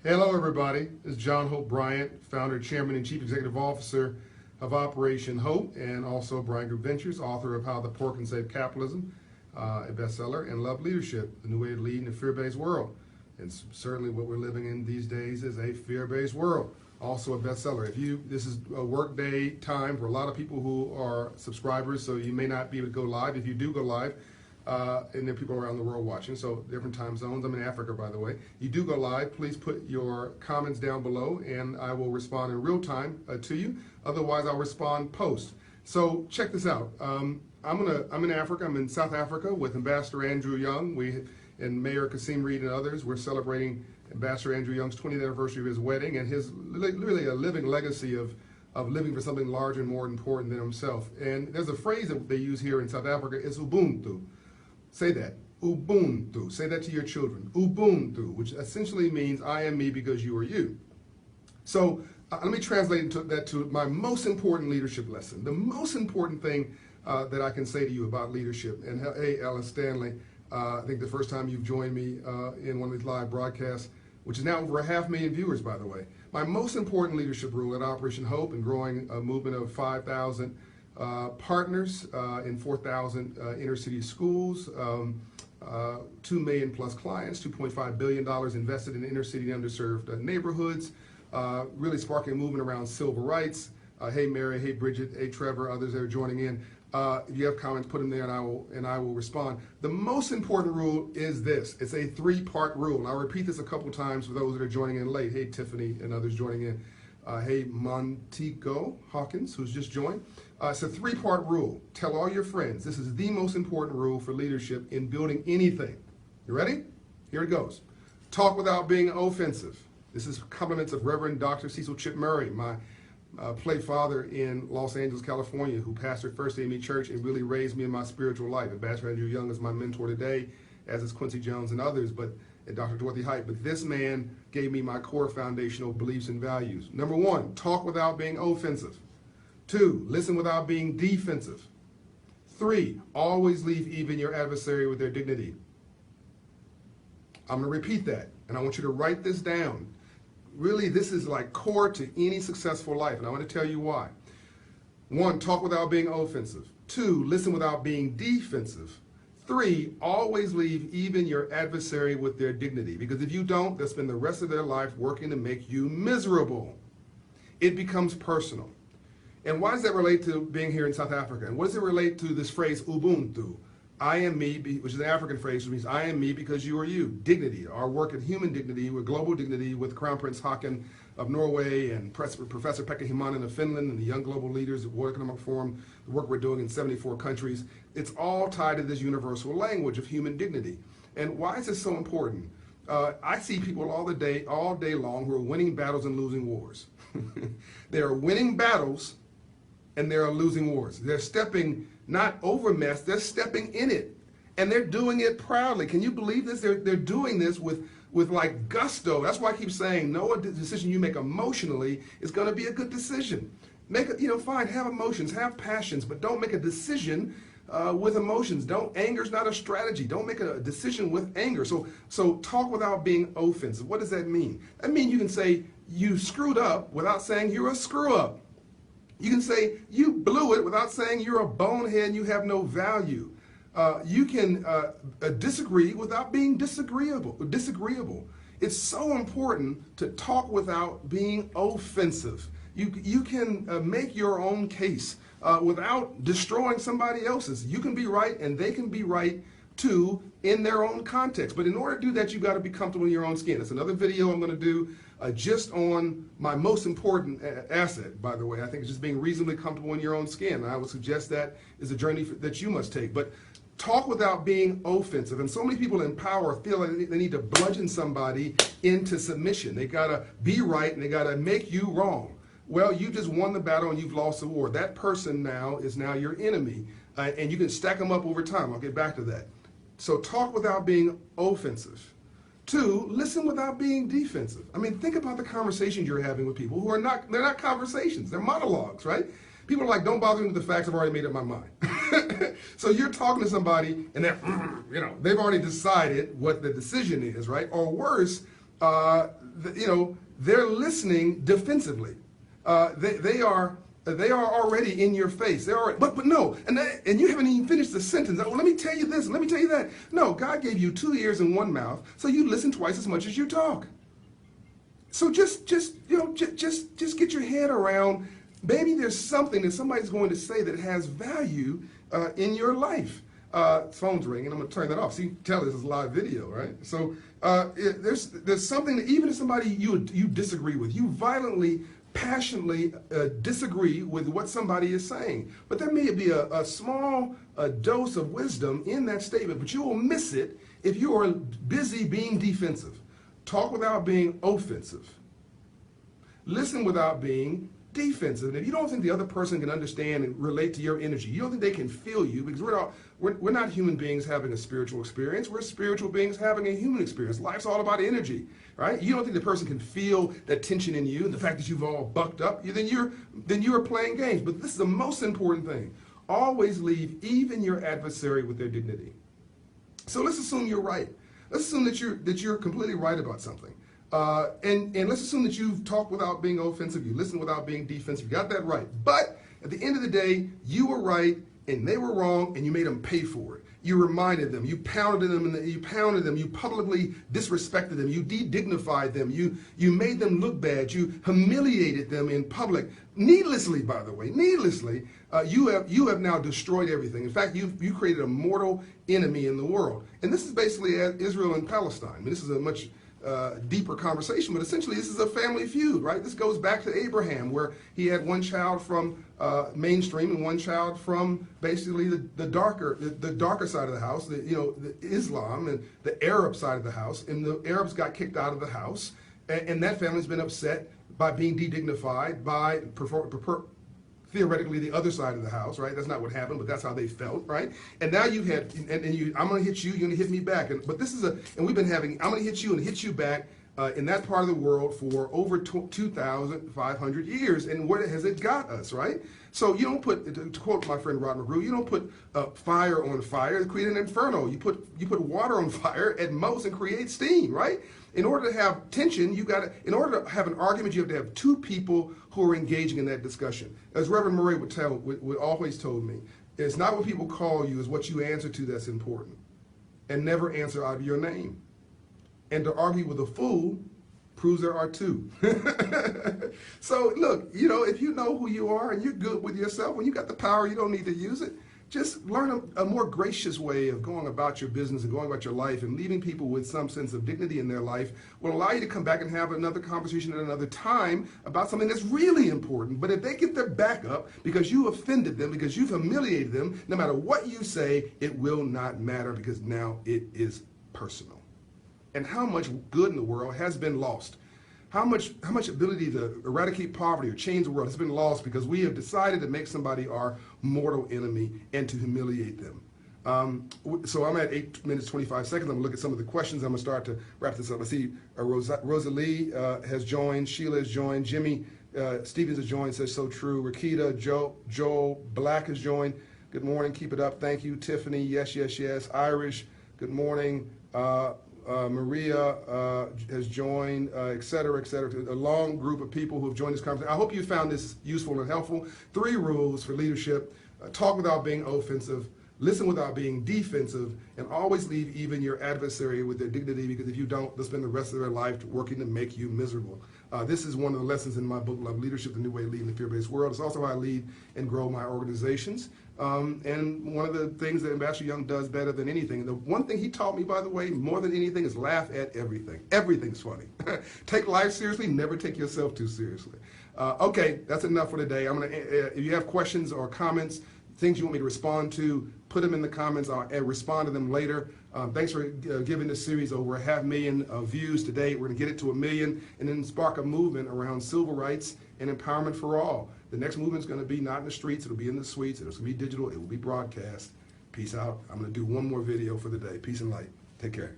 Hello, everybody. This is John Hope Bryant, founder, chairman, and chief executive officer of Operation Hope, and also Bryant Group Ventures, author of How the Poor Can Save Capitalism, a bestseller, and Love Leadership, the new way to lead in a fear-based world. And certainly what we're living in these days is a fear-based world. Also a bestseller. This is a work day time for a lot of people who are subscribers, so you may not be able to go live. If you do go live, and there are people around the world watching, so different time zones. I'm in Africa, by the way. You do go live, please put your comments down below, and I will respond in real time to you. Otherwise, I'll respond post. So check this out. I'm in Africa. I'm in South Africa with Ambassador Andrew Young. And Mayor Kasim Reed and others. We're celebrating Ambassador Andrew Young's 20th anniversary of his wedding and his really a living legacy of living for something larger and more important than himself. And there's a phrase that they use here in South Africa, it's Ubuntu. Say that, Ubuntu. Say that to your children, Ubuntu, which essentially means I am me because you are you. So let me translate that to my most important leadership lesson. The most important thing that I can say to you about leadership. And hey, Alice Stanley, I think the first time you've joined me in one of these live broadcasts, which is now over 500,000 viewers, by the way. My most important leadership rule at Operation Hope and growing a movement of 5,000 partners in 4,000 inner city schools, 2 million plus clients, $2.5 billion invested in inner city and underserved neighborhoods, really sparking a movement around civil rights. Hey Mary, hey Bridget, hey Trevor, others that are joining in. If you have comments, put them there and I will respond. The most important rule is this. It's a 3-part rule. And I'll repeat this a couple times for those that are joining in late. Hey Tiffany and others joining in. Hey Montego Hawkins, who's just joined. It's a 3-part rule. Tell all your friends. This is the most important rule for leadership in building anything. You ready? Here it goes. Talk without being offensive. This is compliments of Reverend Dr. Cecil Chip Murray, my play father in Los Angeles, California, who pastored First AME Church and really raised me in my spiritual life. Ambassador Andrew Young is my mentor today, as is Quincy Jones and others, and Dr. Dorothy Height. But this man gave me my core foundational beliefs and values. Number 1, talk without being offensive. 2, listen without being defensive. 3, always leave even your adversary with their dignity. I'm going to repeat that, and I want you to write this down. Really, this is like core to any successful life, and I want to tell you why. 1, talk without being offensive. 2, listen without being defensive. 3, always leave even your adversary with their dignity, because if you don't, they'll spend the rest of their life working to make you miserable. It becomes personal. And why does that relate to being here in South Africa? And what does it relate to this phrase, Ubuntu? I am me, which is an African phrase, which means I am me because you are you. Dignity, our work at human dignity, with global dignity, with Crown Prince Haakon of Norway and Professor Pekka Himanen of Finland and the Young Global Leaders at World Economic Forum, the work we're doing in 74 countries. It's all tied to this universal language of human dignity. And why is this so important? I see people all day long who are winning battles and losing wars. They are winning battles and they are losing wars. They're stepping not over mess, they're stepping in it. And they're doing it proudly. Can you believe this? They're doing this with like gusto. That's why I keep saying no decision you make emotionally is going to be a good decision. Fine, have emotions, have passions, but don't make a decision with emotions. Anger's not a strategy. Don't make a decision with anger. So talk without being offensive. What does that mean? That means you can say you screwed up without saying you're a screw up. You can say you blew it without saying you're a bonehead and you have no value. You can disagree without being disagreeable. It's so important to talk without being offensive. You can make your own case without destroying somebody else's. You can be right and they can be right too in their own context. But in order to do that, you've got to be comfortable in your own skin. It's another video I'm going to do just on my most important asset, by the way. I think it's just being reasonably comfortable in your own skin. And I would suggest that is a journey that you must take. But talk without being offensive. And so many people in power feel like they need to bludgeon somebody into submission. They got to be right and they got to make you wrong. Well, you just won the battle and you've lost the war. That person now is your enemy. And you can stack them up over time. I'll get back to that. So talk without being offensive. 2, listen without being defensive. I mean, think about the conversations you're having with people who they're not conversations, they're monologues, right? People are like, don't bother me with the facts, I've already made up my mind. So you're talking to somebody and they've already decided what the decision is, right? Or worse, they're listening defensively. They are already in your face. They're already, but no, and you haven't even finished the sentence. Oh, let me tell you this, and let me tell you that. No, God gave you 2 ears and 1 mouth, so you listen twice as much as you talk. So just get your head around. Maybe there's something that somebody's going to say that has value in your life. Phone's ringing. I'm going to turn that off. See, tell this is live video, right? So there's something that even if somebody you disagree with, you violently, passionately disagree with what somebody is saying, but there may be a small dose of wisdom in that statement, but you will miss it if you are busy being defensive. Talk without being offensive. Listen without being defensive. And if you don't think the other person can understand and relate to your energy, you don't think they can feel you, because we're not human beings having a spiritual experience. We're spiritual beings having a human experience. Life's all about energy, right? You don't think the person can feel that tension in you, and the fact that you've all bucked up, then you're playing games. But this is the most important thing. Always leave even your adversary with their dignity. So let's assume you're right. Let's assume that you're completely right about something. And let's assume that you've talked without being offensive, you listened without being defensive, you got that right. But at the end of the day, you were right and they were wrong, and you made them pay for it. You reminded them, you pounded them, you publicly disrespected them, you de-dignified them, you made them look bad, you humiliated them in public. Needlessly, by the way, you have now destroyed everything. In fact, you created a mortal enemy in the world. And this is basically Israel and Palestine. I mean, this is a much deeper conversation, but essentially this is a family feud, right? This goes back to Abraham, where he had one child from mainstream and one child from basically the darker side of the house, the Islam and the Arab side of the house, and the Arabs got kicked out of the house, and that family's been upset by being de-dignified by theoretically the other side of the house, right? That's not what happened, but that's how they felt, right? And now you had, I'm going to hit you, you're going to hit me back. But this is and we've been having, I'm going to hit you and hit you back in that part of the world for over 2,500 years. And where has it got us, right? So you don't put, to quote my friend Rod McGrew, you don't put fire on fire to create an inferno. You put water on fire at most and create steam, right? In order to have tension, in order to have an argument, you have to have two people who are engaging in that discussion. As Reverend Murray would always told me, it's not what people call you, it's what you answer to that's important. And never answer out of your name. And to argue with a fool proves there are two. So look, if you know who you are and you're good with yourself, when you got the power, you don't need to use it. Just learn a more gracious way of going about your business and going about your life, and leaving people with some sense of dignity in their life will allow you to come back and have another conversation at another time about something that's really important. But if they get their back up because you offended them, because you've humiliated them, no matter what you say, it will not matter, because now it is personal. And how much good in the world has been lost? How much ability to eradicate poverty or change the world has been lost because we have decided to make somebody our mortal enemy and to humiliate them. So I'm at 8 minutes, 25 seconds. I'm going to look at some of the questions. I'm going to start to wrap this up. I see Rosalie has joined. Sheila has joined. Jimmy Stevens has joined, says so true. Rakita, Joel Black has joined. Good morning. Keep it up. Thank you. Tiffany, yes, yes, yes. Irish, good morning. Maria has joined, et cetera, et cetera. A long group of people who have joined this conversation. I hope you found this useful and helpful. 3 rules for leadership: talk without being offensive, listen without being defensive, and always leave even your adversary with their dignity, because if you don't, they'll spend the rest of their life working to make you miserable. This is one of the lessons in my book, Love Leadership, The New Way of Leading the Fear-Based World. It's also how I lead and grow my organizations. And one of the things that Ambassador Young does better than anything, the one thing he taught me, by the way, more than anything, is laugh at everything. Everything's funny. Take life seriously, never take yourself too seriously. Okay, that's enough for today. If you have questions or comments, things you want me to respond to, put them in the comments. I'll respond to them later. Thanks for giving this series over 500,000 views today. We're going to get it to 1 million and then spark a movement around civil rights and empowerment for all. The next movement is going to be not in the streets. It'll be in the suites. It's going to be digital. It will be broadcast. Peace out. I'm going to do one more video for the day. Peace and light. Take care.